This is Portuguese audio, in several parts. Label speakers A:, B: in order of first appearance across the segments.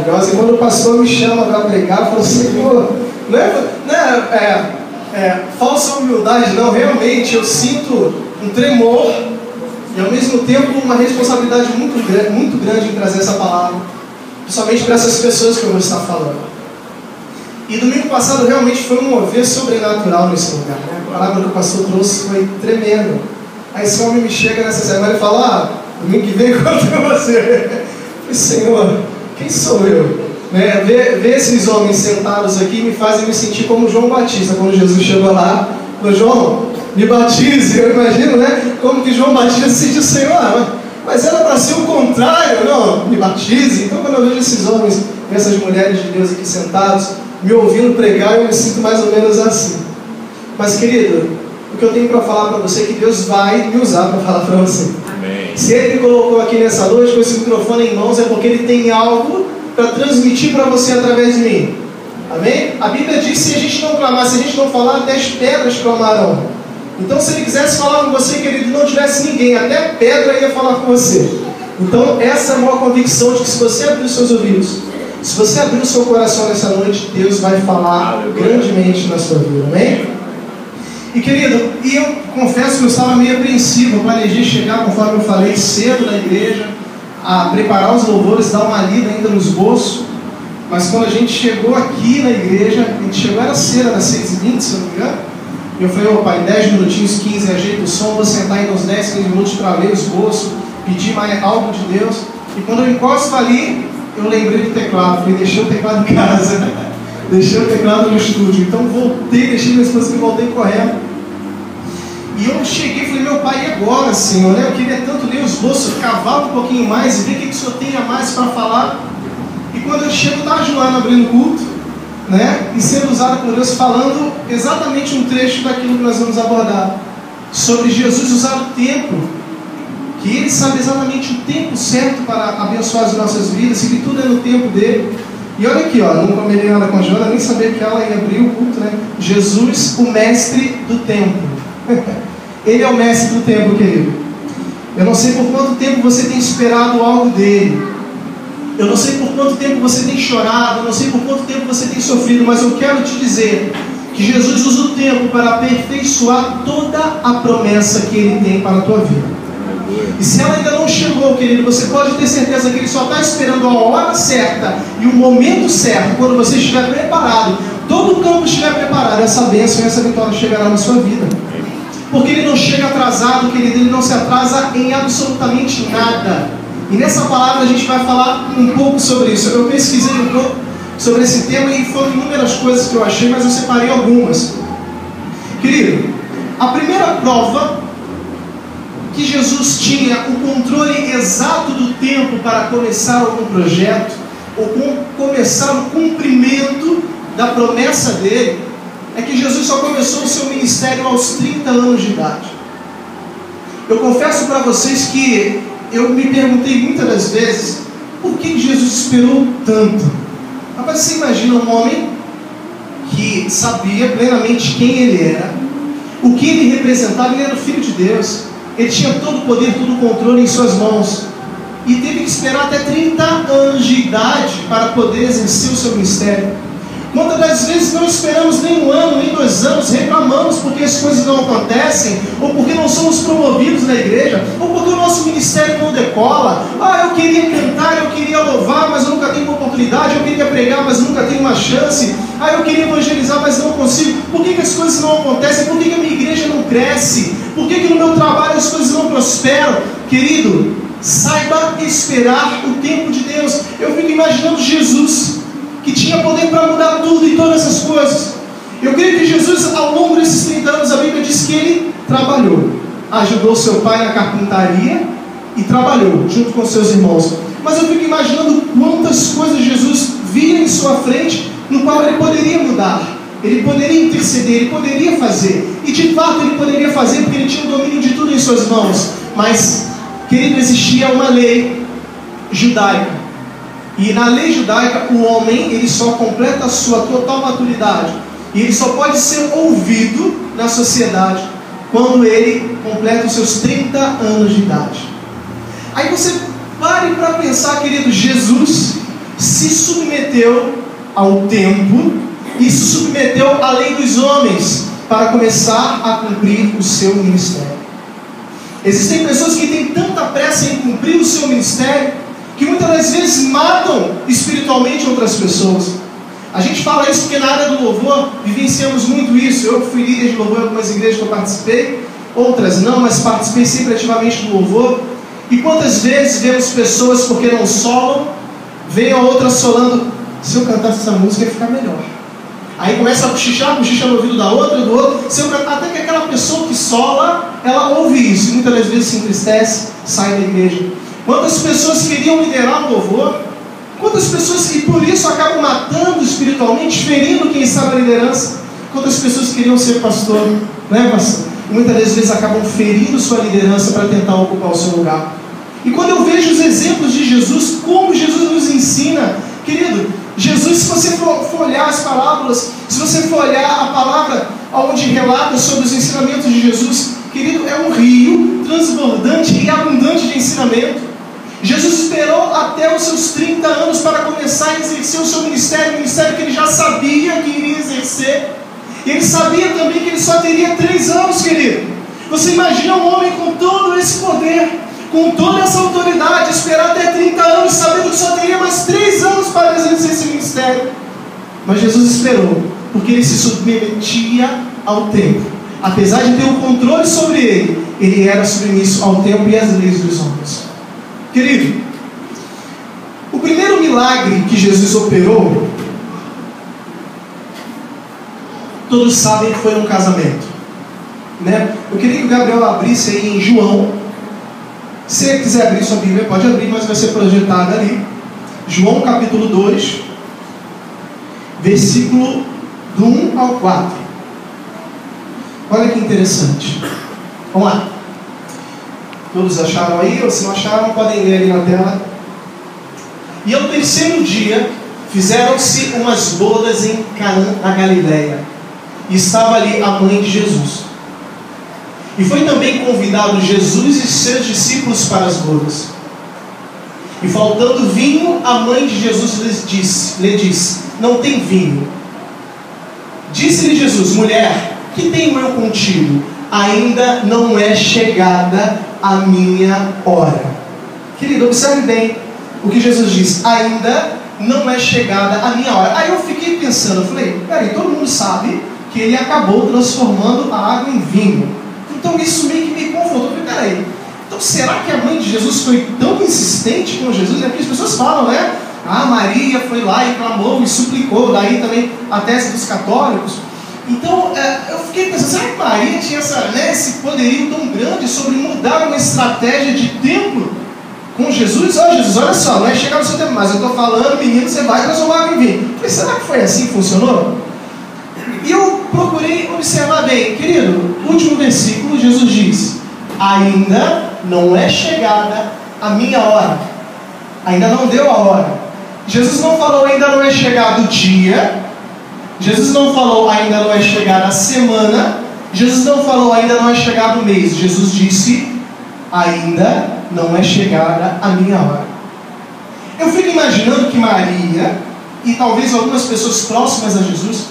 A: maravilhosa. E quando o pastor me chama para pregar, eu falo, Senhor, não é falsa humildade, não. Realmente eu sinto um tremor e ao mesmo tempo uma responsabilidade muito grande em trazer essa palavra, principalmente para essas pessoas que eu vou estar falando. E domingo passado realmente foi um mover sobrenatural nesse lugar, né? A palavra que o pastor trouxe foi tremenda. Aí esse homem me chega nessa semana e fala, domingo que vem eu conto com você. Eu falei, Senhor, quem sou eu? Né? Ver esses homens sentados aqui me fazem me sentir como João Batista, quando Jesus chegou lá, falou, João, me batize. Eu imagino, né? Como que João Batista se sentiu, Senhor, mas era para ser o contrário, não, me batize. Então quando eu vejo esses homens, essas mulheres de Deus aqui sentados, me ouvindo pregar, eu me sinto mais ou menos assim. Mas querido, o que eu tenho para falar para você é que Deus vai me usar para falar para você. Amém. Se Ele me colocou aqui nessa noite com esse microfone em mãos, é porque Ele tem algo para transmitir para você através de mim. Amém? A Bíblia diz, se a gente não clamar, se a gente não falar, até as pedras clamarão. Então se Ele quisesse falar com você, querido, não tivesse ninguém, até pedra ia falar com você. Então essa é a maior convicção de que se você abrir os seus ouvidos, se você abrir o seu coração nessa noite, Deus vai falar grandemente na sua vida. Amém? E querido, eu confesso que eu estava meio apreensivo. Eu planejei chegar, conforme eu falei, cedo na igreja, a preparar os louvores, dar uma lida ainda no esboço. Mas quando a gente chegou aqui na igreja, a gente chegou, era cedo, era 6h20, se eu não me engano. E eu falei, pai, 10 minutinhos, 15, ajeita o som, vou sentar ainda uns 10, 15 minutos para ler o esboço, pedir mais algo de Deus. E quando eu encosto ali, eu lembrei do teclado, falei, deixei o teclado em casa, deixei o teclado no estúdio. Então voltei, deixei minha esposa que voltei correndo. E eu cheguei e falei, meu pai, e agora, Senhor? Né? Eu queria tanto ler o esboço, cavar um pouquinho mais e ver o que o Senhor tem a mais para falar. E quando eu chego, está a Joana abrindo o culto, né? E sendo usada por Deus, falando exatamente um trecho daquilo que nós vamos abordar, sobre Jesus usar o tempo, que Ele sabe exatamente o tempo certo para abençoar as nossas vidas, e que tudo é no tempo dele. E olha aqui, ó, não combinei nada com a Joana, nem sabia que ela ia abrir o culto, né? Jesus, o mestre do tempo. Ele é o mestre do tempo, querido. Eu não sei por quanto tempo você tem esperado algo dele. Eu não sei por quanto tempo você tem chorado. Eu não sei por quanto tempo você tem sofrido. Mas eu quero te dizer que Jesus usa o tempo para aperfeiçoar toda a promessa que Ele tem para a tua vida. E se ela ainda não chegou, querido, você pode ter certeza que Ele só está esperando a hora certa e o momento certo. Quando você estiver preparado, todo o campo estiver preparado, essa bênção e essa vitória chegará na sua vida. Porque Ele não chega atrasado, querido, Ele não se atrasa em absolutamente nada. E nessa palavra a gente vai falar um pouco sobre isso. Eu pesquisei um pouco sobre esse tema e foram inúmeras coisas que eu achei, mas eu separei algumas. Querido, a primeira prova que Jesus tinha o controle exato do tempo para começar algum projeto, ou começar o cumprimento da promessa dele, é que Jesus só começou o seu ministério aos 30 anos de idade. Eu confesso para vocês que eu me perguntei muitas das vezes, por que Jesus esperou tanto? Mas você imagina um homem que sabia plenamente quem ele era, o que ele representava. Ele era o Filho de Deus, ele tinha todo o poder, todo o controle em suas mãos, e teve que esperar até 30 anos de idade para poder exercer o seu ministério. Quantas das vezes não esperamos nem 1 ano, nem 2 anos, reclamamos porque as coisas não acontecem, ou porque não somos promovidos na igreja, ou porque o nosso ministério não decola. Eu queria cantar, eu queria louvar, mas eu nunca tenho uma oportunidade. Eu queria pregar, mas nunca tenho uma chance. Eu queria evangelizar, mas não consigo. Por que as coisas não acontecem? Por que a minha igreja não cresce? Por que no meu trabalho as coisas não prosperam? Querido, saiba esperar o tempo de Deus. Eu fico imaginando Jesus, que tinha poder para mudar tudo e todas essas coisas. Eu creio que Jesus, ao longo desses 30 anos, a Bíblia diz que ele trabalhou, ajudou seu pai na carpintaria e trabalhou junto com seus irmãos. Mas eu fico imaginando quantas coisas Jesus via em sua frente, no qual ele poderia mudar, ele poderia interceder, ele poderia fazer. E de fato ele poderia fazer, porque ele tinha o domínio de tudo em suas mãos. Mas, querido, existia uma lei judaica. E na lei judaica, o homem, ele só completa a sua total maturidade, e ele só pode ser ouvido na sociedade quando ele completa os seus 30 anos de idade. Aí você pare para pensar, querido, Jesus, se submeteu ao tempo e se submeteu à lei dos homens para começar a cumprir o seu ministério. Existem pessoas que têm tanta pressa em cumprir o seu ministério que muitas das vezes matam espiritualmente outras pessoas. A gente fala isso porque na área do louvor vivenciamos muito isso. Eu fui líder de louvor em algumas igrejas que eu participei, outras não, mas participei sempre ativamente do louvor. E quantas vezes vemos pessoas, porque não solam, veem a outra solando: se eu cantasse essa música ia ficar melhor. Aí começa a cochichar no ouvido da outra, do outro, se eu cantar, até que aquela pessoa que sola, ela ouve isso, e muitas das vezes se entristece, sai da igreja. Quantas pessoas queriam liderar o louvor? Quantas pessoas que por isso acabam matando espiritualmente, ferindo quem está na liderança? Quantas pessoas queriam ser pastor, né, pastor? E muitas das vezes acabam ferindo sua liderança para tentar ocupar o seu lugar. E quando eu vejo os exemplos de Jesus, como Jesus nos ensina, querido, Jesus, se você for olhar as parábolas, se você for olhar a palavra onde relata sobre os ensinamentos de Jesus, querido, é um rio transbordante e abundante de ensinamento. Jesus esperou até os seus 30 anos para começar a exercer o seu ministério, o ministério que ele já sabia que iria exercer. E ele sabia também que ele só teria 3 anos, querido. Você imagina um homem com todo esse poder, com toda essa autoridade, esperar até 30 anos, sabendo que só teria mais 3 anos para exercer esse ministério. Mas Jesus esperou, porque ele se submetia ao tempo. Apesar de ter o controle sobre ele, ele era submisso ao tempo e às leis dos homens. Querido, o primeiro milagre que Jesus operou, todos sabem que foi um casamento, né? Eu queria que o Gabriel abrisse aí em João. Se você quiser abrir sua Bíblia, pode abrir, mas vai ser projetado ali. João capítulo 2, versículo do 1 ao 4. Olha que interessante. Vamos lá. Todos acharam aí? Ou se não acharam, podem ler ali na tela. E ao terceiro dia, fizeram-se umas bodas em Canaã, na Galileia. E estava ali a mãe de Jesus. E foi também convidado Jesus e seus discípulos para as bodas. E faltando vinho, a mãe de Jesus lhe disse: não tem vinho. Disse-lhe Jesus: mulher, que tenho eu contigo? Ainda não é chegada a minha hora. Querido, observe bem o que Jesus diz: ainda não é chegada a minha hora. Aí eu fiquei pensando, eu falei: peraí, todo mundo sabe que ele acabou transformando a água em vinho. Então isso meio que me confrontou. Eu falei: peraí, então será que a mãe de Jesus foi tão insistente com Jesus? É porque as pessoas falam, né? Ah, Maria foi lá e clamou e suplicou. Daí também a tese dos católicos. Então eu fiquei pensando, será que Maria tinha esse poderio tão grande sobre mudar uma estratégia de tempo com Jesus? Ó, Jesus, olha só, não é chegar no seu tempo, mas eu estou falando, menino, você vai transformar água em vinho. Eu falei: será que foi assim que funcionou? E eu procurei observar bem, querido, último versículo, Jesus diz: ainda não é chegada a minha hora. Ainda não deu a hora. Jesus não falou ainda não é chegado o dia. Jesus não falou ainda não é chegada a semana. Jesus não falou ainda não é chegado o mês. Jesus disse: ainda não é chegada a minha hora. Eu fico imaginando que Maria, e talvez algumas pessoas próximas a Jesus,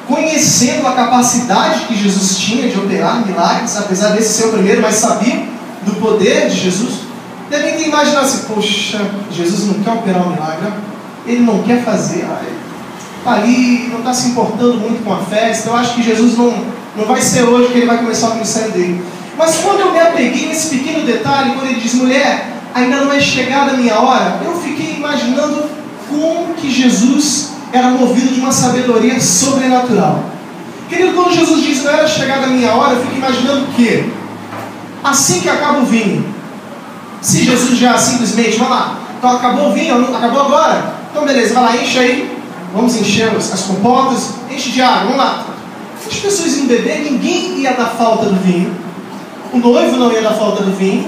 A: conhecendo a capacidade que Jesus tinha de operar milagres, apesar desse ser o primeiro, mas sabiam do poder de Jesus, devem ter imaginado assim: poxa, Jesus não quer operar um milagre, ele não quer fazer, está ali, não está se importando muito com a festa. Eu acho que Jesus não vai ser hoje que ele vai começar o ministério dele. Mas quando eu me apeguei nesse pequeno detalhe, quando ele diz: mulher, ainda não é chegada a minha hora, eu fiquei imaginando como que Jesus era movido de uma sabedoria sobrenatural. Querido, quando Jesus diz não era chegada a minha hora, eu fico imaginando que assim que acaba o vinho, se Jesus já simplesmente, vai lá, então acabou o vinho, acabou agora, então beleza, vai lá, enche aí, vamos encher as compotas, enche de água, vamos lá. As pessoas iam beber, ninguém ia dar falta do vinho, o noivo não ia dar falta do vinho,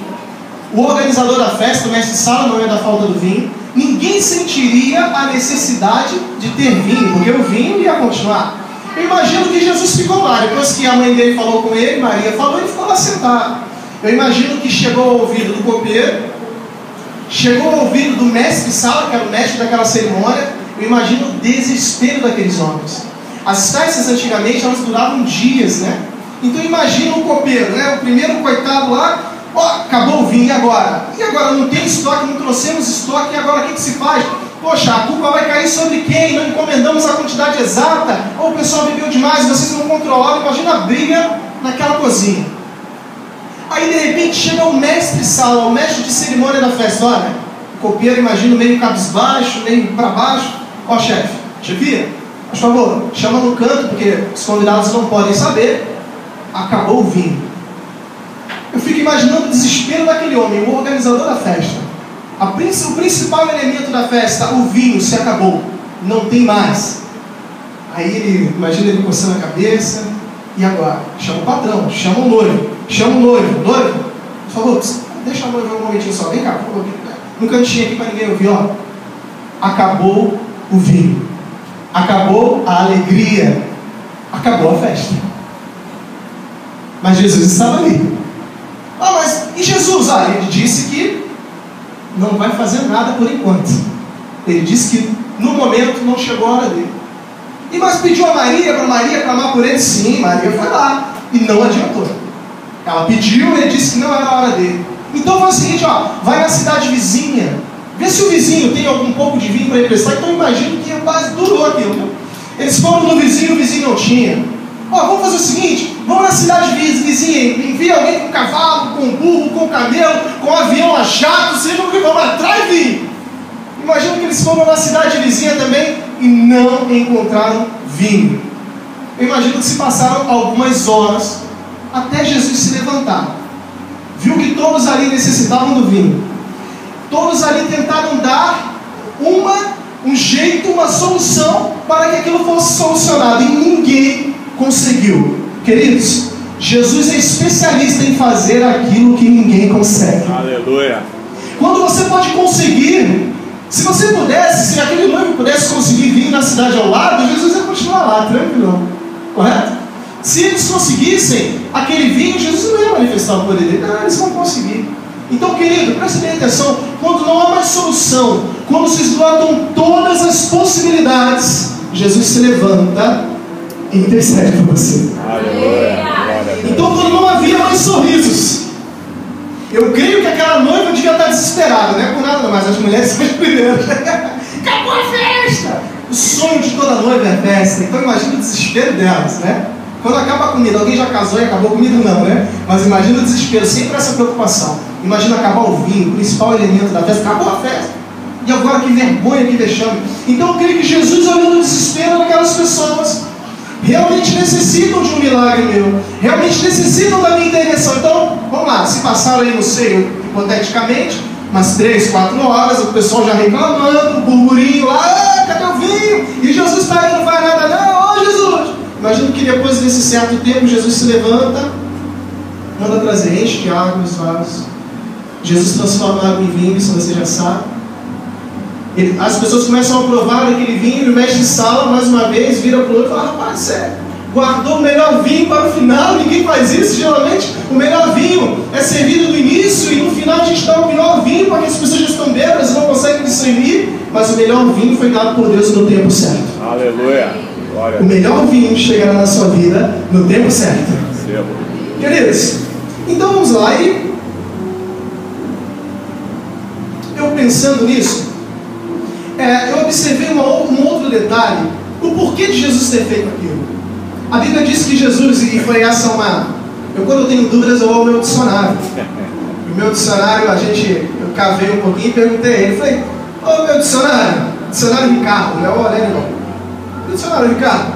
A: o organizador da festa, o mestre de sala, não ia dar falta do vinho, ninguém sentiria a necessidade de ter vinho, porque o vinho ia continuar. Eu imagino que Jesus ficou lá, depois que a mãe dele falou com ele, Maria falou, ele ficou lá sentado. Eu imagino que chegou ao ouvido do copeiro, chegou ao ouvido do mestre-sala, que era o mestre daquela cerimônia. Eu imagino o desespero daqueles homens. As festas antigamente, elas duravam dias, né? Então imagina o copeiro, né? O primeiro coitado lá, acabou o vinho, e agora? E agora não tem estoque, não trouxemos estoque, e agora o que se faz? Poxa, a culpa vai cair sobre quem? Não encomendamos a quantidade exata? Ou o pessoal bebeu demais, vocês não controlaram? Imagina a briga naquela cozinha. Aí de repente chega o mestre-sala, o mestre de cerimônia da festa. Olha, o copeiro, imagina, meio cabisbaixo, meio para baixo. Chefe, chefia, por favor, chama no canto, porque os convidados não podem saber. Acabou o vinho. Eu fico imaginando o desespero daquele homem, o organizador da festa. O principal elemento da festa, o vinho, se acabou. Não tem mais. Aí ele, imagina ele coçando a cabeça. E agora? Chama o patrão, chama o noivo. Chama o noivo. Noivo, por favor, deixa a noiva um momentinho só. Vem cá, por favor. No cantinho aqui para ninguém ouvir, Acabou o vinho. Acabou a alegria. Acabou a festa. Mas Jesus estava ali. Mas e Jesus? Ele disse que não vai fazer nada por enquanto. Ele disse que no momento não chegou a hora dele. Mas pediu a Maria, para Maria clamar por ele? Sim, Maria foi lá. E não adiantou. Ela pediu, ele disse que não era a hora dele. Então faz o seguinte, vai na cidade vizinha, vê se o vizinho tem algum pouco de vinho para emprestar. Então imagino que quase durou aquilo. Eles foram no vizinho, o vizinho não tinha. Vamos fazer o seguinte, vamos na cidade vizinha, envia alguém com cavalo, com burro, com camelo, com avião a jato, seja o que for, atrás vinho. Imagino que eles foram na cidade vizinha também e não encontraram vinho. Eu imagino que se passaram algumas horas até Jesus se levantar. Viu que todos ali necessitavam do vinho. Todos ali tentaram dar um jeito, uma solução para que aquilo fosse solucionado. E ninguém conseguiu. Queridos, Jesus é especialista em fazer aquilo que ninguém consegue.
B: Aleluia.
A: Quando você pode conseguir, se você pudesse, se aquele noivo pudesse conseguir vinho na cidade ao lado, Jesus ia continuar lá, tranquilo. Correto? Se eles conseguissem aquele vinho, Jesus não ia manifestar o poder dele. Eles vão conseguir. Então, querido, preste bem atenção. Quando não há mais solução, quando se esgotam todas as possibilidades, Jesus se levanta e intercede por você.
B: Aleluia.
A: Então, quando não havia mais sorrisos, eu creio que aquela noiva devia estar desesperada, não é por nada, mas as mulheres são as primeiras. Acabou a festa! O sonho de toda noiva é a festa. Então, imagina o desespero delas, né? Quando acaba a comida, alguém já casou e acabou a comida? Não, né? Mas imagina o desespero, sempre essa preocupação. Imagina acabar o vinho, o principal elemento da festa. Acabou a festa. E agora que vergonha, que vexame. Então eu creio que Jesus, olhando o desespero daquelas pessoas, realmente necessitam de um milagre meu. Realmente necessitam da minha intervenção. Então, vamos lá. Se passaram aí, não sei, hipoteticamente, umas 3, 4 horas, o pessoal já reclamando, o burburinho lá, cadê o vinho? E Jesus está aí, não faz nada não, Jesus! Imagino que depois desse certo tempo, Jesus se levanta, manda trazer, enche de água os vasos. Jesus transforma a água em vinho, isso você já sabe. As pessoas começam a provar aquele vinho, e o mestre de sala, mais uma vez, vira para o outro e fala: rapaz, sério, guardou o melhor vinho para o final. Ninguém faz isso, geralmente o melhor vinho é servido no início, e no final a gente dá o melhor vinho para que as pessoas já estão bêbadas e não conseguem discernir, mas o melhor vinho foi dado por Deus no tempo certo.
B: Aleluia.
A: O melhor vinho chegará na sua vida no tempo certo. Queridos, então vamos lá. E eu pensando nisso, eu observei um outro detalhe, o porquê de Jesus ter feito aquilo. A Bíblia diz que Jesus, e foi essa quando eu tenho dúvidas eu vou ao meu dicionário. O meu dicionário, eu cavei um pouquinho e perguntei a ele, falei: ô meu dicionário Ricardo, não é o Aurélio não. Dicionário Ricardo,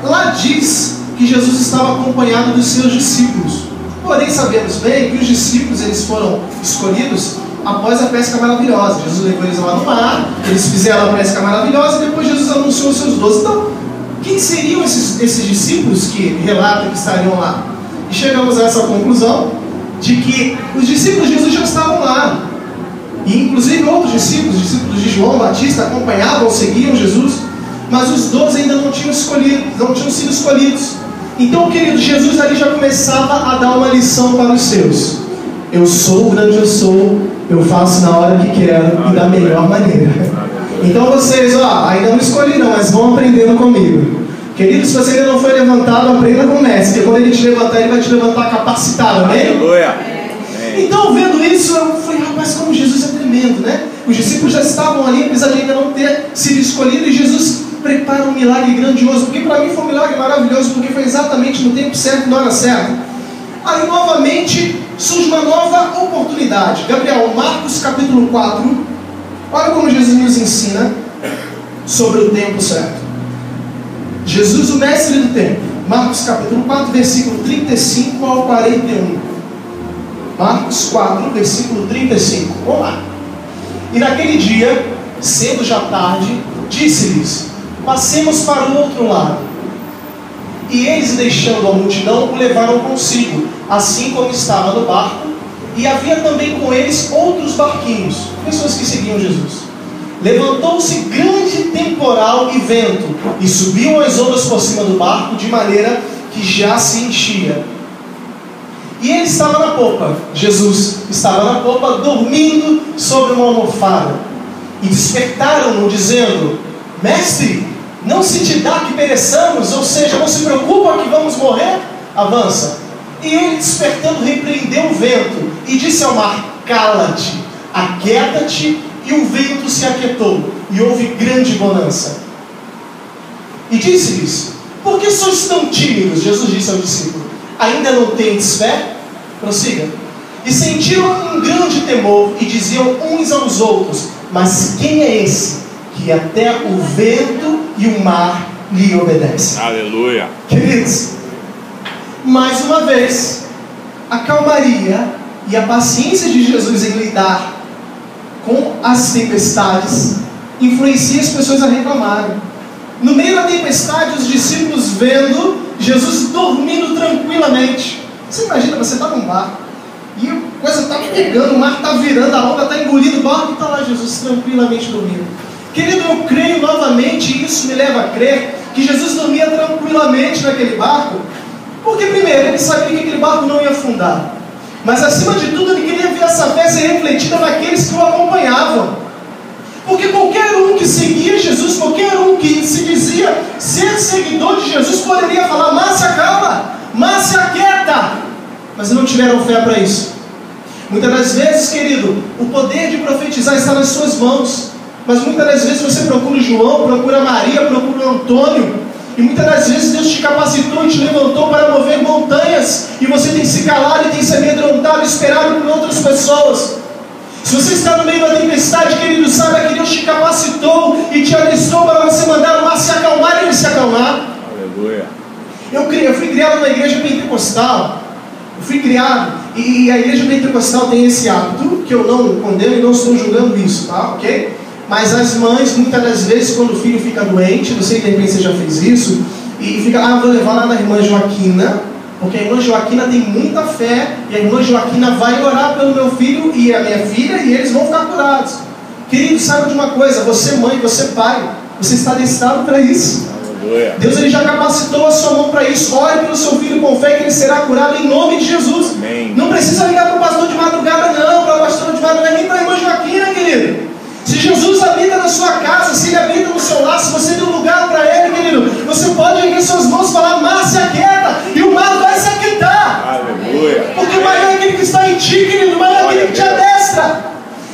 A: lá diz que Jesus estava acompanhado dos seus discípulos. Porém, sabemos bem que os discípulos eles foram escolhidos após a pesca maravilhosa. Jesus levou eles lá no mar, eles fizeram a pesca maravilhosa e depois Jesus anunciou os seus 12. Então, quem seriam esses discípulos que relatam que estariam lá? E chegamos a essa conclusão de que os discípulos de Jesus já estavam lá. E inclusive outros discípulos de João Batista, acompanhavam, seguiam Jesus. Mas os 12 ainda não tinham sido escolhidos. Então, querido, Jesus ali já começava a dar uma lição para os seus. Eu sou o grande eu sou, eu faço na hora que quero e da melhor maneira. Então vocês, ainda não escolhi não, mas vão aprendendo comigo. Querido, se você ainda não foi levantado, aprenda com o mestre, porque quando ele te levantar, ele vai te levantar capacitado, amém?
B: Aleluia.
A: Então, vendo isso, eu falei, rapaz, como Jesus é tremendo, né? Os discípulos já estavam ali, apesar de ainda não ter sido escolhido, e Jesus prepara um milagre grandioso, porque para mim foi um milagre maravilhoso, porque foi exatamente no tempo certo e na hora certa. Aí, novamente, surge uma nova oportunidade. Gabriel, Marcos capítulo 4, olha como Jesus nos ensina sobre o tempo certo. Jesus, o mestre do tempo. Marcos capítulo 4, versículo 35 ao 41. Marcos 4, versículo 35. Vamos lá. E naquele dia, sendo já tarde, disse-lhes: passemos para o outro lado. E eles, deixando a multidão, o levaram consigo, assim como estava no barco, e havia também com eles outros barquinhos, pessoas que seguiam Jesus. Levantou-se grande temporal e vento, e subiam as ondas por cima do barco, de maneira que já se enchia. E ele estava na popa, Jesus estava na popa, dormindo sobre uma almofada. E despertaram-no, dizendo: mestre, não se te dá que pereçamos? Ou seja, não se preocupa que vamos morrer? Avança. E ele, despertando, repreendeu o vento e disse ao mar: cala-te, aquieta-te. E o vento se aquietou, e houve grande bonança. E disse-lhes: por que sois tão tímidos? Jesus disse ao discípulo: ainda não tendes fé? Prossiga. E sentiram um grande temor, e diziam uns aos outros: mas quem é esse, que até o vento e o mar lhe obedecem?
B: Aleluia.
A: Queridos, mais uma vez, a calmaria e a paciência de Jesus em lidar com as tempestades influencia as pessoas a reclamarem. No meio da tempestade, os discípulos vendo Jesus dormindo tranquilamente. Você imagina, você está num barco e a coisa está pegando, o mar está virando, a onda está engolindo o barco e está lá Jesus tranquilamente dormindo. Querido, eu creio novamente, e isso me leva a crer, que Jesus dormia tranquilamente naquele barco, porque primeiro, ele sabia que aquele barco não ia afundar. Mas acima de tudo, ele queria ver essa fé ser refletida naqueles que o acompanhavam. Porque qualquer um que seguia Jesus, qualquer um que se dizia ser seguidor de Jesus, poderia falar: Márcia, calma, Márcia, quieta. Mas não tiveram fé para isso. Muitas das vezes, querido, o poder de profetizar está nas suas mãos. Mas muitas das vezes você procura João, procura Maria, procura Antônio. E muitas das vezes Deus te capacitou e te levantou para mover montanhas, e você tem se calado e tem se amedrontado, esperado por outras pessoas. Se você está no meio da tempestade, querido, saiba que Deus te capacitou e te alistou para você mandar o mar se acalmar e ele se acalmar.
B: Aleluia.
A: Eu fui criado numa igreja pentecostal. Eu fui criado, e a igreja pentecostal tem esse hábito, que eu não condeno e não estou julgando isso, tá? Ok? Mas as mães, muitas das vezes, quando o filho fica doente, não sei de repente você já fez isso, e fica: vou levar lá na irmã Joaquina, porque a irmã Joaquina tem muita fé, e a irmã Joaquina vai orar pelo meu filho e a minha filha, e eles vão ficar curados. Querido, saiba de uma coisa: você mãe, você pai, você está destinado para isso. Deus, ele já capacitou a sua mão para isso. Ore pelo seu filho com fé que ele será curado em nome de Jesus.
B: Amém.
A: Não precisa ligar para o pastor de madrugada, não, para o pastor de madrugada, nem para a irmã Joaquina, querido. Se Jesus habita na sua casa, se ele habita no seu lar, se você deu lugar para ele, querido, você pode erguer suas mãos e falar: Márcia, quieta, e o mar vai se aquietar.
B: Aleluia.
A: Porque maior é aquele que está em ti, querido, maior é aquele que te adestra.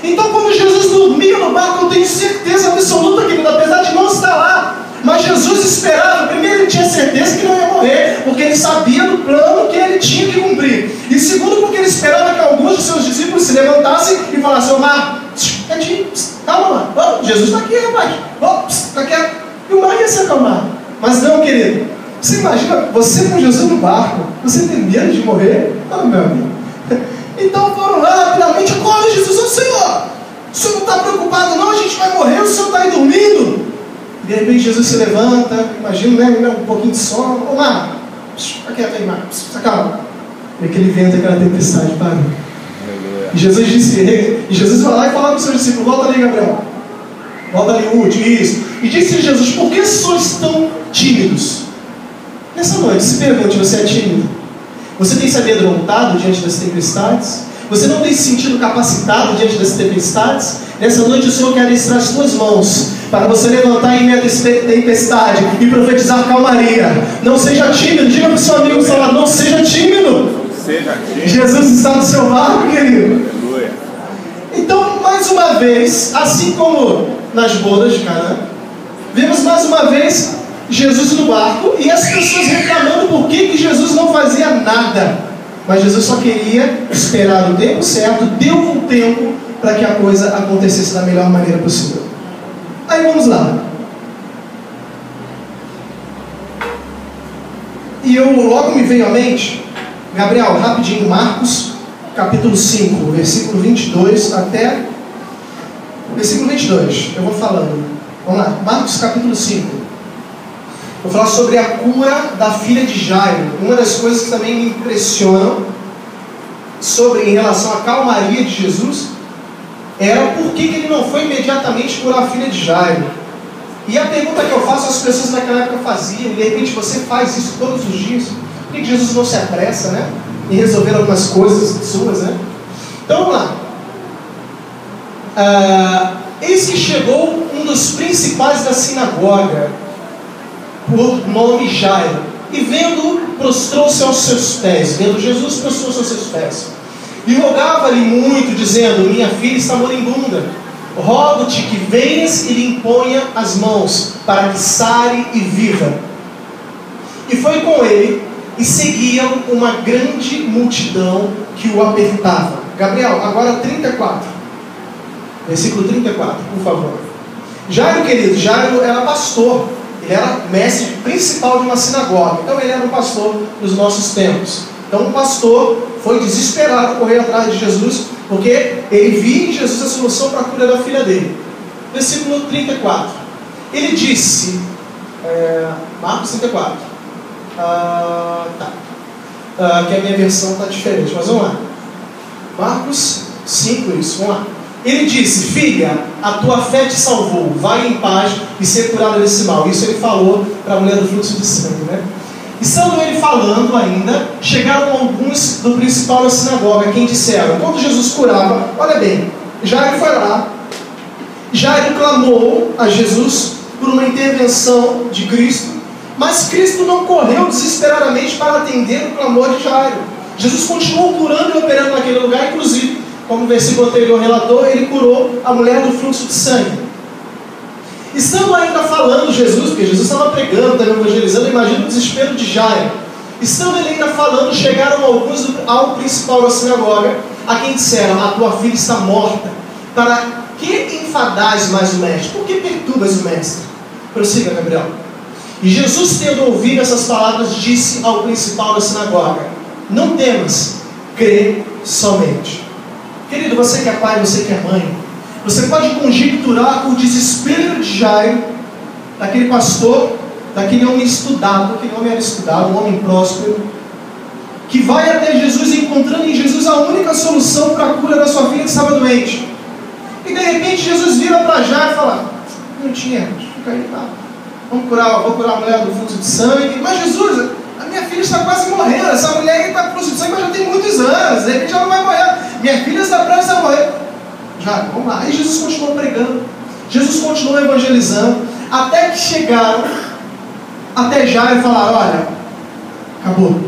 A: Então, quando Jesus dormia no barco, eu tenho certeza absoluta, querido, apesar de não estar lá, mas Jesus esperava. Primeiro, ele tinha certeza que não ia morrer, porque ele sabia do plano que ele tinha que cumprir. E segundo, porque ele esperava que alguns de seus discípulos se levantassem e falassem: ô mar, quietinho, calma lá, Jesus está aqui, rapaz, está quieto. E o mar ia se acalmar. Mas não, querido, você imagina você com Jesus no barco, você tem medo de morrer? Meu amigo. Então foram lá rapidamente: acorda, Jesus, o senhor não está preocupado não, a gente vai morrer, o senhor está aí dormindo. De repente Jesus se levanta, imagina, né, um pouquinho de sono. Ô mar, fica quieto aí, mar, se acalma. E aquele vento, aquela tempestade parou. E Jesus disse, e Jesus vai lá e fala para os seus discípulos: volta ali, Gabriel, volta ali, isso. E disse Jesus: por que sois tão tímidos? Nessa noite, se pergunte: você é tímido? Você tem se amedrontado diante das tempestades? Você não tem se sentido capacitado diante das tempestades? Nessa noite o Senhor quer estrar as tuas mãos para você levantar em meio à tempestade e profetizar calmaria. Não seja tímido. Diga para o seu amigo ao lado, não seja tímido. Jesus está no seu barco, querido. Aleluia. Então, mais uma vez, assim como nas bodas de Canaã, vemos mais uma vez Jesus no barco e as pessoas reclamando por que Jesus não fazia nada. Mas Jesus só queria esperar o tempo certo, deu um tempo para que a coisa acontecesse da melhor maneira possível. Aí vamos lá. E logo me veio à mente, Gabriel, rapidinho, Marcos, capítulo 5, versículo 22 até... Versículo 22, eu vou falando. Vamos lá, Marcos capítulo 5. Vou falar sobre a cura da filha de Jairo. Uma das coisas que também me impressionam em relação à calmaria de Jesus era por que ele não foi imediatamente curar a filha de Jairo. E a pergunta que eu faço às pessoas naquela época faziam, e de repente você faz isso todos os dias, por que Jesus não se apressa, né, em resolver algumas coisas suas, né? Então vamos lá. Eis que chegou um dos principais da sinagoga, por nome Jairo, e vendo, prostrou-se aos seus pés. Vendo Jesus, prostrou-se aos seus pés e rogava-lhe muito, dizendo: minha filha está moribunda, rogo-te que venhas e lhe imponha as mãos, para que sare e viva. E foi com ele, e seguiam uma grande multidão que o apertava. Gabriel, agora 34, versículo 34, por favor. Jairo, querido, Jairo era pastor. Ele era mestre principal de uma sinagoga. Então ele era um pastor nos nossos tempos. Então o pastor foi desesperado correr atrás de Jesus, porque ele via em Jesus a solução para a cura da filha dele. Versículo 34. Ele disse, Marcos 34. Que a minha versão está diferente, mas vamos lá. Marcos 5, isso, vamos lá. Ele disse: filha, a tua fé te salvou, vai em paz e ser curada desse mal. Isso ele falou para a mulher do fluxo de sangue, né? Estando ele falando ainda, chegaram alguns do principal da sinagoga, quem disseram, quando Jesus curava, olha bem, Jairo foi lá, Jairo clamou a Jesus por uma intervenção de Cristo, mas Cristo não correu desesperadamente para atender o clamor de Jairo. Jesus continuou curando e operando naquele lugar, inclusive, como o versículo anterior relatou, ele curou a mulher do fluxo de sangue. Estando ainda falando Jesus, porque Jesus estava pregando, estava evangelizando, imagina o desespero de Jairo. Estando ele ainda falando, chegaram alguns ao principal da sinagoga, a quem disseram: a tua filha está morta. Para que enfadais mais o mestre? Por que perturbas o mestre? Prossiga, Gabriel. E Jesus, tendo ouvido essas palavras, disse ao principal da sinagoga: não temas, crê somente. Querido, você que é pai, você que é mãe, você pode conjecturar o desespero de Jairo, daquele pastor, daquele homem estudado, aquele homem era estudado, um homem próspero, que vai até Jesus, encontrando em Jesus a única solução para a cura da sua filha que estava doente. E de repente Jesus vira para Jairo e fala: não tinha, fica aí, tá? Vou curar a mulher do fluxo de sangue. Mas Jesus, a minha filha está quase morrendo, essa mulher aí está com fluxo de sangue, mas já tem muitos anos, de repente ela não vai morrer, minha filha está prestes a morrer. Já, vamos lá. Aí Jesus continuou pregando, Jesus continuou evangelizando, até que chegaram até Jairo e falaram: olha, acabou,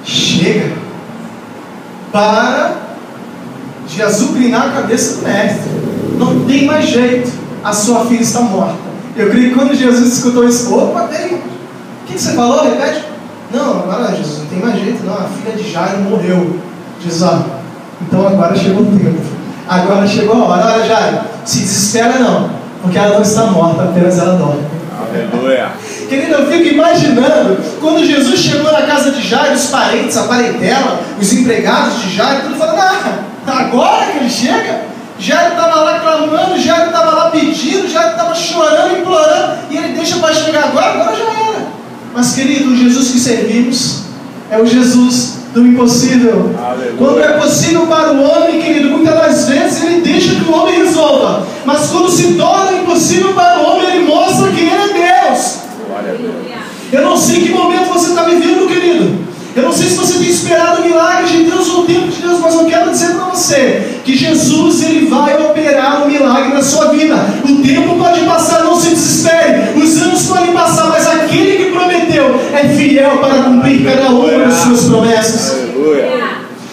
A: chega, para de azucrinar a cabeça do mestre, não tem mais jeito, a sua filha está morta. Eu creio que quando Jesus escutou isso, opa, peraí, o que você falou? Repete. Não, agora Jesus, não tem mais jeito não, a filha de Jairo morreu. Jesus, ó, então agora chegou o tempo, agora chegou a hora. Olha, Jairo, se desespera não, porque ela não está morta, apenas ela dorme.
B: Aleluia.
A: Querido, eu fico imaginando quando Jesus chegou na casa de Jairo, os parentes, a parentela, os empregados de Jairo, tudo falando: agora que ele chega? Jairo estava lá clamando, Jairo estava lá pedindo, Jairo estava chorando, implorando, e ele deixa para chegar agora já era. Mas, querido, o Jesus que servimos é o Jesus do impossível. Aleluia. Quando é possível para o homem, querido, muitas das vezes ele deixa que o homem resolva, mas quando se torna impossível para o homem, ele mostra que ele é Deus. Eu não sei que momento você está vivendo, querido. Eu não sei se você tem esperado o milagre de Deus ou o tempo de Deus, mas eu quero dizer para você que Jesus, ele vai operar um milagre na sua vida. O tempo pode passar, não se desespere, os anos podem passar, mas aquele que prometeu é fiel para cumprir cada uma das suas promessas.
B: Aleluia.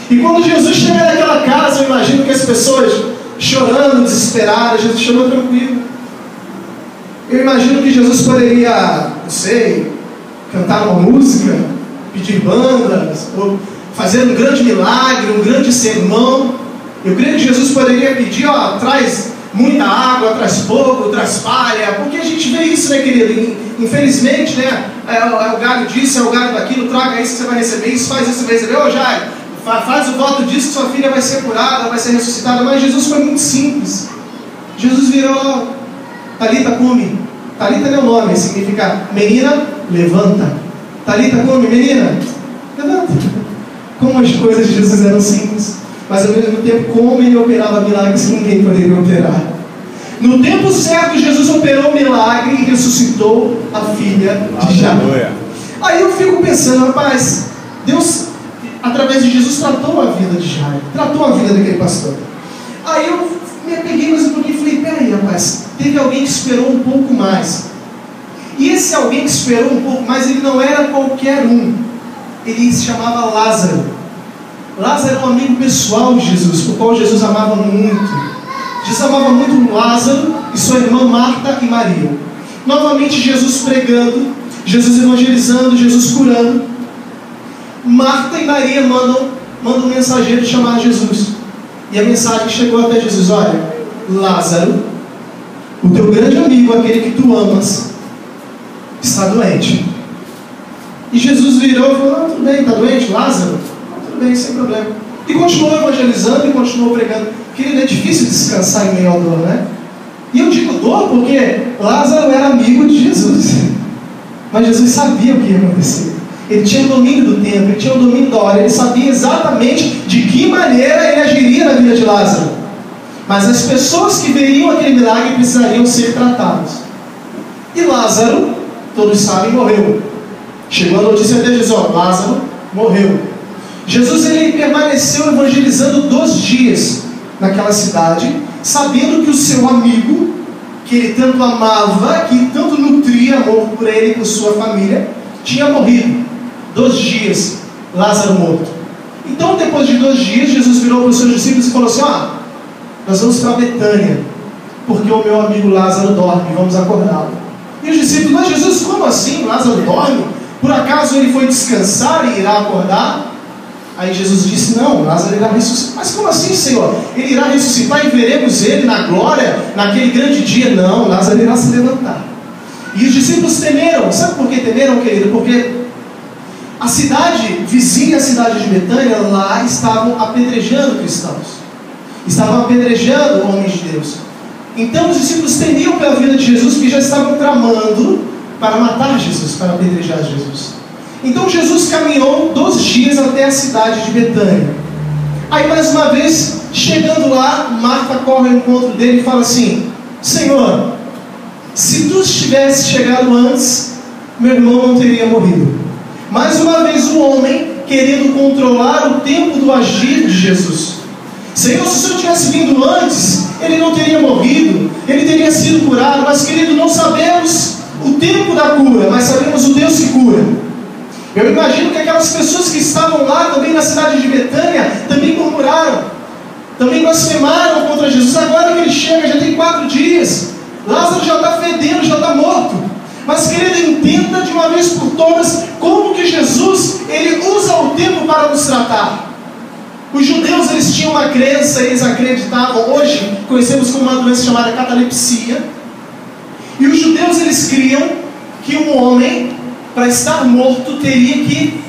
A: E quando Jesus chega naquela casa, eu imagino que as pessoas chorando, desesperadas, Jesus chegou tranquilo. Eu imagino que Jesus poderia, não sei, cantar uma música, pedir bandas, ou fazer um grande milagre, um grande sermão. Eu creio que Jesus poderia pedir, traz muita água, traz fogo, traz palha, porque a gente vê isso, né, querido? Infelizmente, né, é o galho disso, é o galho daquilo, traga isso que você vai receber, isso faz isso, você vai receber. Ô Jair, faz o voto disso que sua filha vai ser curada, vai ser ressuscitada. Mas Jesus foi muito simples. Jesus virou, Talita cumi. Talita é o nome, significa menina, levanta. Talita cumi, menina, levanta. Como as coisas de Jesus eram simples, mas ao mesmo tempo como ele operava milagres que ninguém poderia operar. No tempo certo, Jesus operou o milagre e ressuscitou a filha de Jairo. Aí eu fico pensando, rapaz, Deus, através de Jesus, tratou a vida de Jairo, tratou a vida daquele pastor. Aí eu me apeguei mais um pouquinho e falei, peraí, rapaz, teve alguém que esperou um pouco mais. E esse alguém que esperou um pouco mais, ele não era qualquer um. Ele se chamava Lázaro. Lázaro era um amigo pessoal de Jesus, o qual Jesus amava muito. Jesus amava muito Lázaro e sua irmã Marta e Maria. Novamente Jesus pregando, Jesus evangelizando, Jesus curando. Marta e Maria mandam um mensageiro chamar Jesus. E a mensagem chegou até Jesus: olha, Lázaro, o teu grande amigo, aquele que tu amas, está doente. E Jesus virou e falou: não, tudo bem, está doente, Lázaro? Não, tudo bem, sem problema. E continuou evangelizando e continuou pregando. Querido, é difícil descansar em meio à dor, né? E eu digo dor porque Lázaro era amigo de Jesus. Mas Jesus sabia o que ia acontecer. Ele tinha o domínio do tempo, ele tinha o domínio da hora, ele sabia exatamente de que maneira ele agiria na vida de Lázaro. Mas as pessoas que veriam aquele milagre precisariam ser tratadas. E Lázaro, todos sabem, morreu. Chegou a notícia de Jesus: ó, Lázaro morreu. Jesus, ele permaneceu evangelizando 2 dias naquela cidade, sabendo que o seu amigo, que ele tanto amava, que tanto nutria amor por ele e por sua família, tinha morrido. 2 dias, Lázaro morto. Então, depois de 2 dias, Jesus virou para os seus discípulos e falou assim: nós vamos para Betânia, porque o meu amigo Lázaro dorme, vamos acordá-lo. E os discípulos: mas Jesus, como assim? Lázaro dorme? Por acaso ele foi descansar e irá acordar? Aí Jesus disse: não, Lázaro irá ressuscitar. Mas como assim, Senhor? Ele irá ressuscitar e veremos ele na glória, naquele grande dia? Não, Lázaro irá se levantar. E os discípulos temeram. Sabe por que temeram, querido? Porque a cidade vizinha, a cidade de Betânia, lá estavam apedrejando cristãos, estavam apedrejando homens de Deus. Então os discípulos temiam pela vida de Jesus, porque já estavam tramando para matar Jesus, para apedrejar Jesus. Então Jesus caminhou 2 dias até a cidade de Betânia. Aí mais uma vez, chegando lá, Marta corre ao encontro dele e fala assim: Senhor, se tu tivesse chegado antes, meu irmão não teria morrido. Mais uma vez o homem querendo controlar o tempo do agir de Jesus. Senhor, se o Senhor tivesse vindo antes, ele não teria morrido, ele teria sido curado. Mas, querido, não sabemos o tempo da cura, mas sabemos o Deus que cura. Eu imagino que aquelas pessoas que estavam lá também na cidade de Betânia também murmuraram, também blasfemaram contra Jesus. Agora que ele chega, já tem 4 dias, Lázaro já está fedendo, já está morto. Mas, querido, entenda de uma vez por todas como que Jesus, ele usa o tempo para nos tratar. Os judeus, eles tinham uma crença, eles acreditavam, hoje conhecemos como uma doença chamada catalepsia. E os judeus, eles criam que um homem, para estar morto, teria que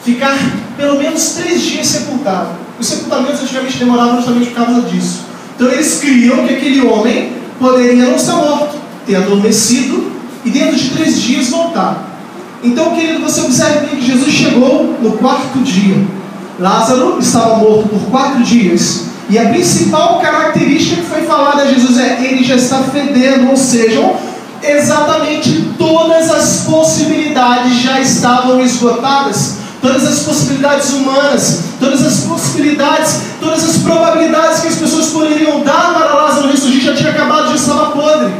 A: ficar pelo menos 3 dias sepultado. Os sepultamentos antigamente demoravam justamente por causa disso. Então eles criam que aquele homem poderia não estar morto, ter adormecido e dentro de 3 dias voltar. Então, querido, você observe que Jesus chegou no 4º dia. Lázaro estava morto por 4 dias. E a principal característica que foi falada a Jesus é: ele já está fedendo, ou seja, exatamente todas as possibilidades já estavam esgotadas. todas as possibilidades humanas, todas as possibilidades, todas as probabilidades que as pessoas poderiam dar para Lázaro ressurgir já tinha acabado, já estava podre.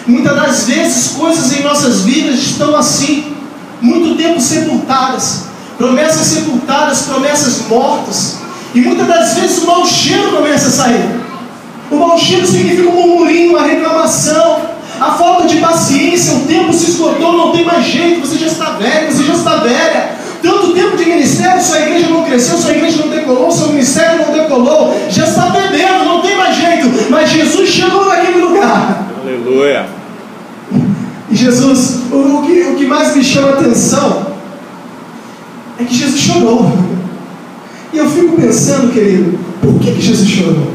A: Muitas das vezes coisas em nossas vidas estão assim, muito tempo sepultadas, promessas sepultadas, promessas mortas, e muitas das vezes o mau cheiro começa a sair. O mau cheiro significa um murmurinho, uma reclamação, a falta de paciência, o tempo se esgotou, não tem mais jeito, você já está velho, você já está velha. Tanto tempo de ministério, sua igreja não cresceu, sua igreja não decolou, seu ministério não decolou, já está bebendo, não tem mais jeito. Mas Jesus chegou naquele lugar.
B: Aleluia.
A: E Jesus, o que mais me chama a atenção é que Jesus chorou. E eu fico pensando, querido, por que Jesus chorou?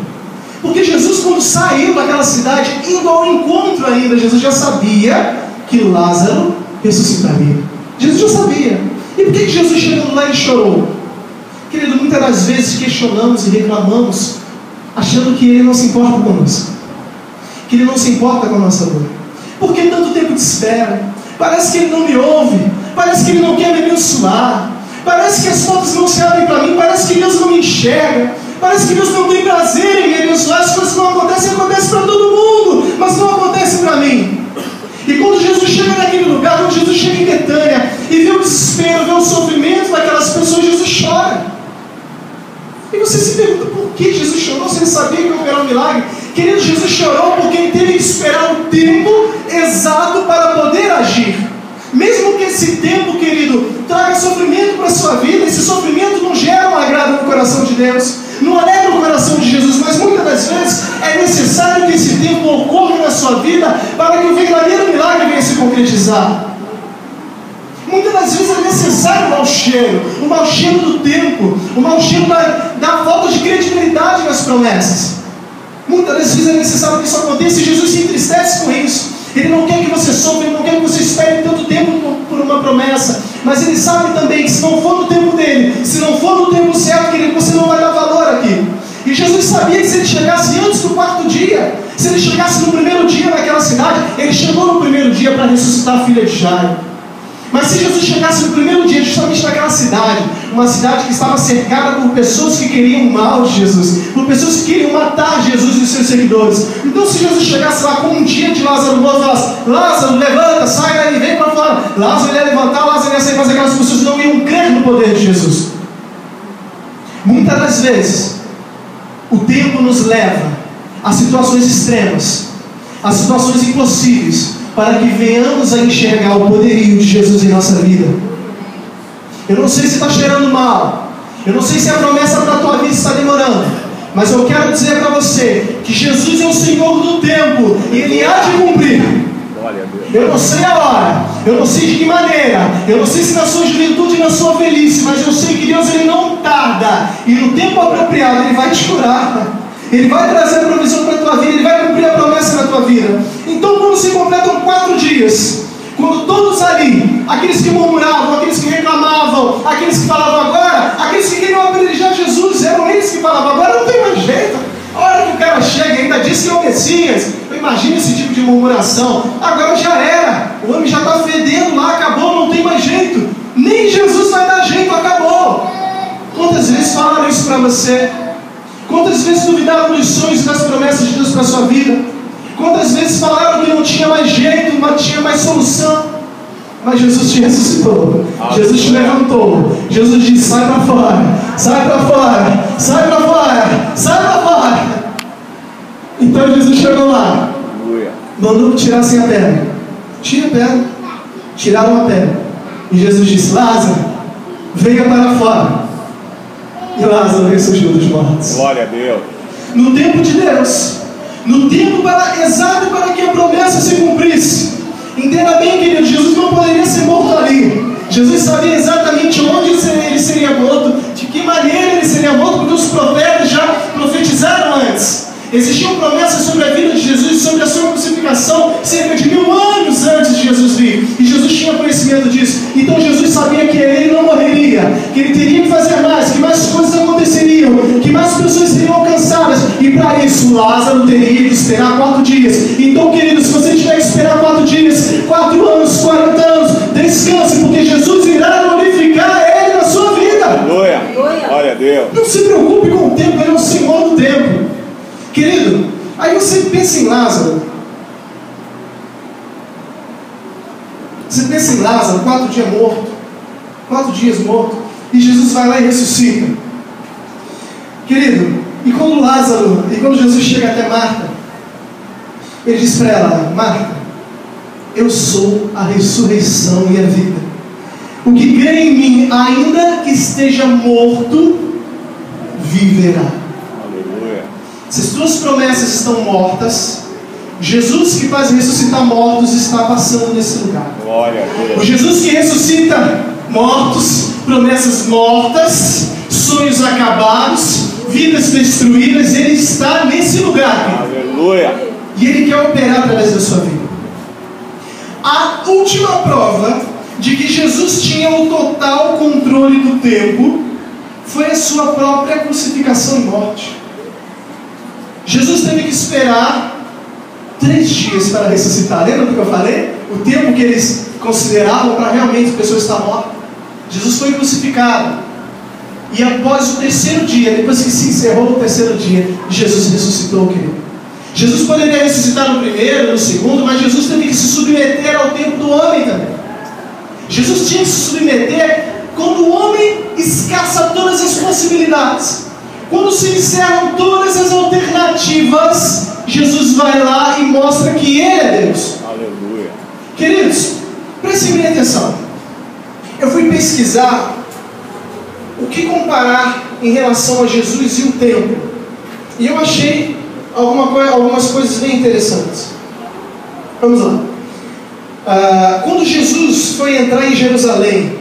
A: Porque Jesus, quando saiu daquela cidade, indo ao encontro ainda, Jesus já sabia que Lázaro ressuscitaria. Jesus já sabia. E por que Jesus chegando lá e chorou? Querido, muitas das vezes questionamos e reclamamos, achando que Ele não se importa conosco, que Ele não se importa com a nossa dor. Por que tanto tempo de espera? Parece que Ele não me ouve, parece que Ele não quer me abençoar, parece que as portas não se abrem para mim, parece que Deus não me enxerga, parece que Deus não tem prazer em me abençoar. As coisas não acontecem para todo mundo, mas não acontecem para mim. E quando Jesus chega naquele lugar, quando Jesus chega em Betânia e vê o desespero, vê o sofrimento daquelas pessoas, Jesus chora. E você se pergunta por que Jesus chorou, se Ele sabia que ia operar um milagre. Querido, Jesus chorou porque Ele teve que esperar o tempo exato para poder agir. Mesmo que esse tempo, querido, traga sofrimento para a sua vida, esse sofrimento não gera um agrado no coração de Deus, não alegra o coração de Jesus, mas muitas das vezes é necessário que esse tempo ocorra na sua vida para que o verdadeiro milagre venha se concretizar. Muitas das vezes é necessário o mau cheiro do tempo, o mau cheiro da falta de credibilidade nas promessas. Muitas das vezes é necessário que isso aconteça, e Jesus se entristece com isso. Ele não quer que você sofra, Ele não quer que você espere tanto tempo por uma promessa, mas Ele sabe também que se não for no tempo dEle, se não for no tempo certo, querido, você não vai dar valor aqui. E Jesus sabia que se Ele chegasse antes do quarto dia, se Ele chegasse no primeiro dia naquela cidade, Ele chegou no primeiro dia para ressuscitar a filha de Jairo. Mas se Jesus chegasse no primeiro dia justamente naquela cidade, uma cidade que estava cercada por pessoas que queriam o mal de Jesus, por pessoas que queriam matar Jesus e os seus seguidores, então se Jesus chegasse lá com um dia de Lázaro morto e falasse: Lázaro, levanta, sai daí, vem para fora, Lázaro ia levantar, Lázaro ia sair, mas aquelas pessoas não iam crer no poder de Jesus. Muitas das vezes o tempo nos leva a situações extremas, a situações impossíveis, para que venhamos a enxergar o poderio de Jesus em nossa vida. Eu não sei se está cheirando mal, eu não sei se a promessa para a tua vida está demorando, mas eu quero dizer para você que Jesus é o Senhor do tempo e Ele há de cumprir. Eu não sei a hora, eu não sei de que maneira, eu não sei se na sua juventude e na sua velhice, mas eu sei que Deus, Ele não tarda, e no tempo apropriado Ele vai te curar. Ele vai trazer a provisão para a tua vida, Ele vai cumprir a promessa na tua vida. Então, quando se completam 4 dias, quando todos ali, aqueles que murmuravam, aqueles que reclamavam, aqueles que falavam agora, aqueles que queriam apedrejar Jesus, eram eles que falavam: agora não tem mais jeito. A hora que o cara chega e ainda diz que é o Messias, eu imagino esse tipo de murmuração. Agora já era, o homem já está fedendo lá, acabou, não tem mais jeito. Nem Jesus vai dar jeito, acabou. Quantas vezes falaram isso para você? Quantas vezes duvidaram dos sonhos e das promessas de Deus para a sua vida? Quantas vezes falaram que não tinha mais jeito, não tinha mais solução? Mas Jesus te ressuscitou, Jesus te levantou, Jesus disse: sai para fora, sai para fora, sai para fora, sai para fora. Então Jesus chegou lá, mandou que tirassem a pedra. Tira a pedra. Tiraram a pedra. E Jesus disse: Lázaro, venha para fora. E Lázaro ressurgiu dos mortos.
B: Glória a Deus.
A: No tempo de Deus, no tempo exato para que a promessa se cumprisse. Entenda bem, querido, Jesus não poderia ser morto ali. Jesus sabia exatamente onde ele seria morto, de que maneira ele seria morto, porque os profetas já profetizaram antes. Existiam promessas sobre a vida de Jesus, sobre a sua crucificação, cerca de 1000 anos antes de Jesus vir. E Jesus tinha conhecimento disso. Então Jesus sabia que ele não morreria, que ele teria que fazer mais, que mais coisas aconteceriam, que mais pessoas seriam alcançadas. E para isso, Lázaro teria que esperar 4 dias. Então, querido, se você tiver que esperar 4 dias, 4 anos, 40 anos, descanse, porque Jesus irá glorificar
B: a Deus.
A: Não se preocupe com o tempo, Ele é o Senhor do tempo. Querido, aí você pensa em Lázaro. Você pensa em Lázaro, 4 dias morto. 4 dias morto. E Jesus vai lá e ressuscita. Querido, e quando Jesus chega até Marta, Ele diz para ela: Marta, eu sou a ressurreição e a vida. O que crê em mim, ainda que esteja morto, viverá.
B: Aleluia.
A: Se as tuas promessas estão mortas, Jesus que faz ressuscitar mortos está passando nesse lugar.
B: Glória a Deus.
A: O Jesus que ressuscita mortos, promessas mortas, sonhos acabados, vidas destruídas, Ele está nesse lugar.
B: Aleluia.
A: E Ele quer operar através da sua vida. A última prova de que Jesus tinha o total controle do tempo foi a sua própria crucificação e morte. Jesus teve que esperar 3 dias para ressuscitar. Lembra do que eu falei? O tempo que eles consideravam para realmente a pessoa estar morta. Jesus foi crucificado. E após o 3º dia, depois que se encerrou o 3º dia, Jesus ressuscitou, querido. Jesus poderia ressuscitar no 1º, no 2º, mas Jesus teve que se submeter ao tempo do homem também. Jesus tinha que se submeter quando o homem escassa todas as possibilidades. Quando se encerram todas as alternativas, Jesus vai lá e mostra que Ele é Deus.
B: Aleluia.
A: Queridos, prestem bem atenção. Eu fui pesquisar o que comparar em relação a Jesus e o tempo. E eu achei algumas coisas bem interessantes. Vamos lá. Quando Jesus foi entrar em Jerusalém,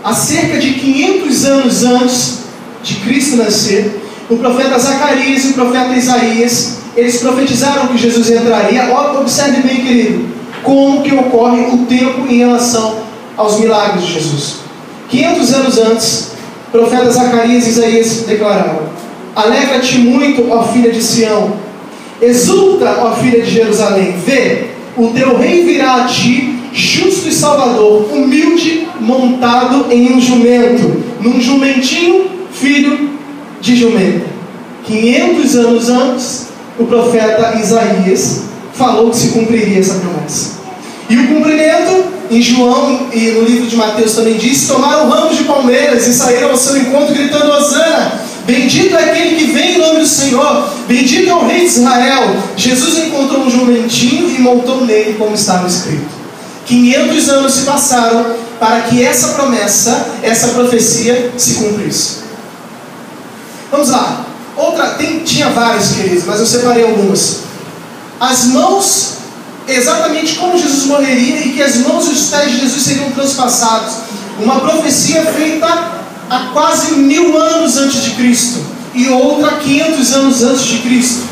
A: há cerca de 500 anos antes de Cristo nascer, o profeta Zacarias e o profeta Isaías, eles profetizaram que Jesus entraria. Observe bem, querido, como que ocorre o tempo em relação aos milagres de Jesus. 500 anos antes, o profeta Zacarias e Isaías declararam: alegra-te muito, ó filha de Sião, exulta, ó filha de Jerusalém, vê, o teu rei virá a ti, justo e salvador, humilde, montado em um jumento, num jumentinho, filho de jumenta. 500 anos antes, o profeta Isaías falou que se cumpriria essa promessa. E o cumprimento, em João e no livro de Mateus também diz: tomaram ramos de palmeiras e saíram ao seu encontro gritando: Hosana! Bendito é aquele que vem em nome do Senhor, bendito é o Rei de Israel. Jesus encontrou um jumentinho e montou nele, como estava escrito. 500 anos se passaram para que essa promessa, essa profecia se cumprisse. Vamos lá. Tinha várias, queridos, mas eu separei algumas. As mãos, exatamente como Jesus morreria e que as mãos e os pés de Jesus seriam transpassados. Uma profecia feita há quase 1000 anos antes de Cristo, e outra 500 anos antes de Cristo.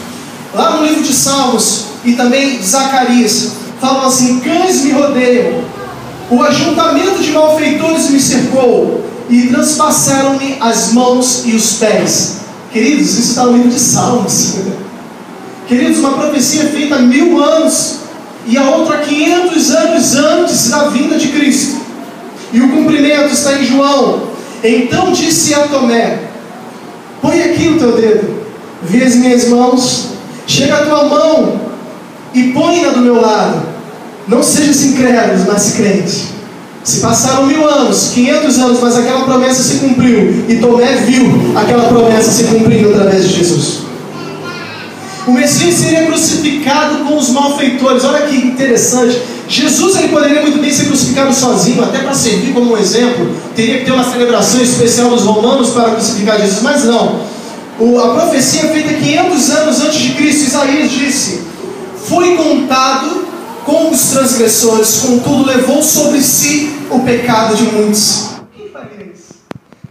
A: Lá no livro de Salmos e também de Zacarias, falam assim: cães me rodeiam, o ajuntamento de malfeitores me cercou, e transpassaram-me as mãos e os pés. Queridos, isso está no livro de Salmos. Queridos, uma profecia feita há 1000 anos, e a outra 500 anos antes da vinda de Cristo. E o cumprimento está em João. Então disse a Tomé: põe aqui o teu dedo, vê as minhas mãos, chega a tua mão e põe-na do meu lado. Não sejas incrédulo, mas crente. Se passaram 1000 anos, 500 anos, mas aquela promessa se cumpriu, e Tomé viu aquela promessa se cumprindo através de Jesus. O Messias seria crucificado com os malfeitores. Olha que interessante. Jesus, ele poderia muito bem ser crucificado sozinho, até para servir como um exemplo. Teria que ter uma celebração especial dos romanos para crucificar Jesus, mas não. A profecia é feita 500 anos antes de Cristo. Isaías disse: foi contado com os transgressores, contudo levou sobre si o pecado de muitos. Quem faria isso?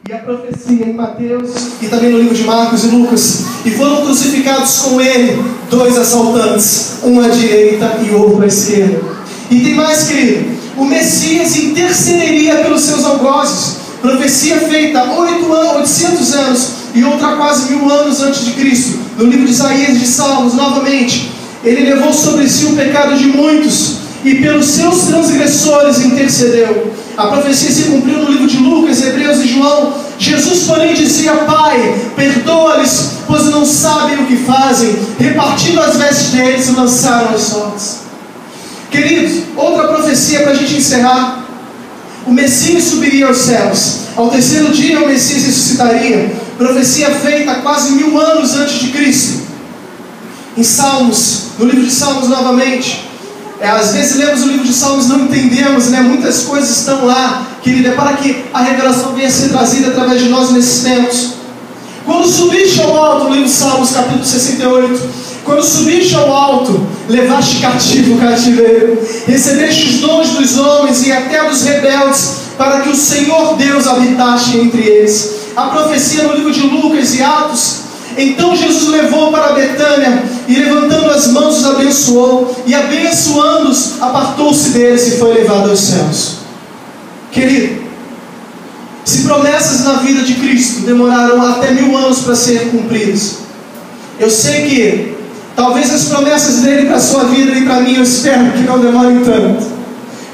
A: E a profecia em Mateus e também no livro de Marcos e Lucas: e foram crucificados com ele 2 assaltantes, um à direita e outro à esquerda. E tem mais, querido: o Messias intercederia pelos seus algozes. Profecia feita 800 anos e outra quase 1000 anos antes de Cristo. No livro de Isaías e de Salmos, novamente: ele levou sobre si o pecado de muitos e pelos seus transgressores intercedeu. A profecia se cumpriu no livro de Lucas, Hebreus e João. Jesus, porém, dizia: Pai, perdoa-lhes, pois não sabem o que fazem. Repartindo as vestes deles, lançaram as sortes. Queridos, outra profecia para a gente encerrar. O Messias subiria aos céus. Ao terceiro dia o Messias ressuscitaria. Profecia feita quase 1000 anos antes de Cristo. Em Salmos, no livro de Salmos novamente. Às vezes lemos o livro de Salmos e não entendemos, né? Muitas coisas estão lá, querido. É para que a revelação venha a ser trazida através de nós nesses tempos. Quando subiste ao alto, no livro de Salmos, capítulo 68. Quando subiste ao alto, levaste cativo o cativeiro, recebeste os dons dos homens e até dos rebeldes, para que o Senhor Deus habitasse entre eles. A profecia no livro de Lucas e Atos. Então Jesus levou para Betânia, e levantando as mãos os abençoou, e abençoando-os, apartou-se deles e foi levado aos céus. Querido, se promessas na vida de Cristo demoraram até 1000 anos para serem cumpridas, eu sei que talvez as promessas dele para a sua vida e para mim, eu espero que não demorem tanto.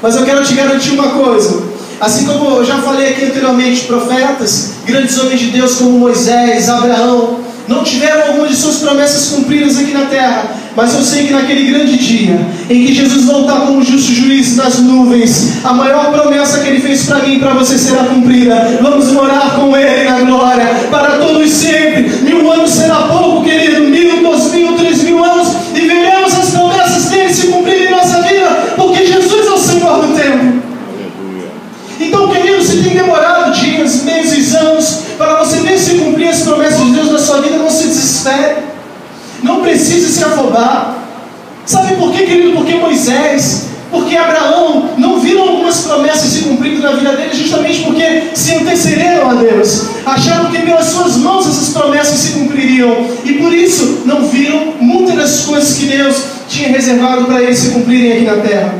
A: Mas eu quero te garantir uma coisa. Assim como eu já falei aqui anteriormente, profetas, grandes homens de Deus como Moisés, Abraão, não tiveram algumas de suas promessas cumpridas aqui na terra. Mas eu sei que naquele grande dia, em que Jesus voltar como justo juiz nas nuvens, a maior promessa que Ele fez para mim e para você será cumprida. Vamos morar com Ele na glória, para todos sempre. 1000 anos será pouco, querido. 1000, 2000, 3000 anos, e veremos as promessas dele se cumprirem em nossa vida, porque Jesus é o Senhor do tempo. Então, querido, se tem demorado dias, meses, anos, para você ver se cumprir as promessas de Deus na sua vida, não se desespere. Não precise se afobar. Sabe por quê, querido? Porque Moisés, porque Abraão não viram algumas promessas se cumprindo na vida deles, justamente porque se antecederam a Deus. Acharam que pelas suas mãos essas promessas se cumpririam, e por isso não viram muitas das coisas que Deus tinha reservado para eles se cumprirem aqui na terra.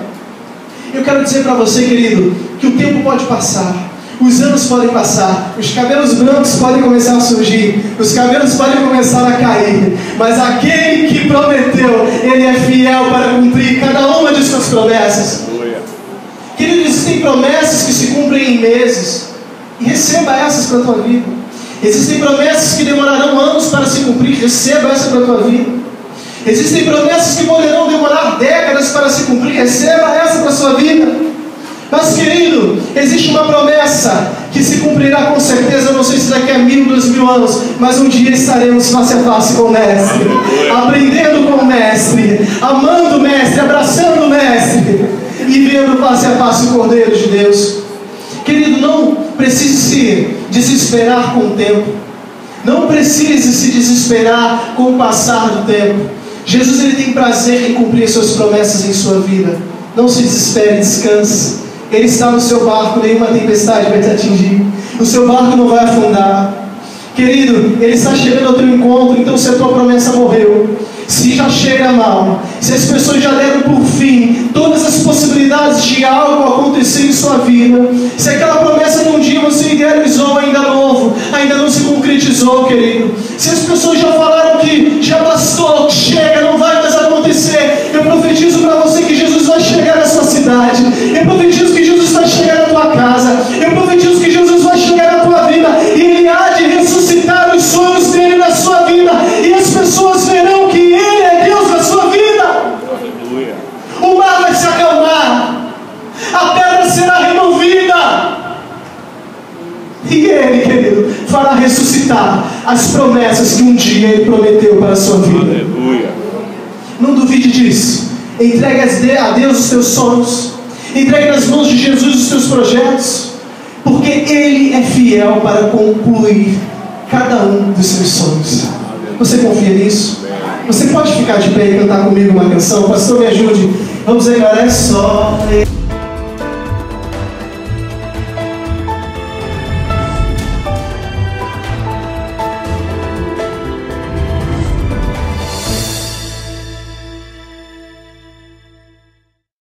A: Eu quero dizer para você, querido, que o tempo pode passar, os anos podem passar, os cabelos brancos podem começar a surgir, os cabelos podem começar a cair, mas aquele que prometeu, Ele é fiel para cumprir cada uma de suas promessas. Querido, existem promessas que se cumprem em meses, e receba essas para a tua vida. Existem promessas que demorarão anos para se cumprir, receba essa para a tua vida. Existem promessas que poderão demorar décadas para se cumprir, receba essa para a sua vida. Mas, querido, existe uma promessa que se cumprirá com certeza. Eu não sei se daqui a 1000, 2000 anos, mas um dia estaremos face a face com o Mestre, aprendendo com o Mestre, amando o Mestre, abraçando o Mestre e vendo face a face o Cordeiro de Deus. Querido, não precise se desesperar com o tempo. Não precise se desesperar com o passar do tempo. Jesus, Ele tem prazer em cumprir suas promessas em sua vida. Não se desespere, descanse. Ele está no seu barco, nenhuma tempestade vai te atingir. O seu barco não vai afundar. Querido, Ele está chegando ao teu encontro. Então, se a tua promessa morreu, se já cheira mal, se as pessoas já deram por fim todas as possibilidades de algo acontecer em sua vida, se aquela promessa que um dia você idealizou ainda novo, ainda não se concretizou, querido, se as pessoas já falaram que já bastou, que chega, não vai mais acontecer, eu profetizo para você que Jesus vai chegar na sua cidade, eu profetizo que Jesus vai chegar na tua casa, eu profetizo que Jesus vai chegar na tua vida, e Ele há de ressuscitar os sonhos dele na sua vida, e as pessoas verão que Ele é Deus na sua vida. Aleluia. O mar vai se acalmar, a pedra será removida, e Ele, querido, fará ressuscitar as promessas que um dia Ele prometeu para a sua vida. Aleluia. Não duvide disso. Entregue a Deus os teus sonhos, entregue nas mãos de Jesus os teus projetos, porque Ele é fiel para concluir cada um dos seus sonhos. Você confia nisso? Você pode ficar de pé e cantar comigo uma canção? Pastor, me ajude. Vamos agora, é só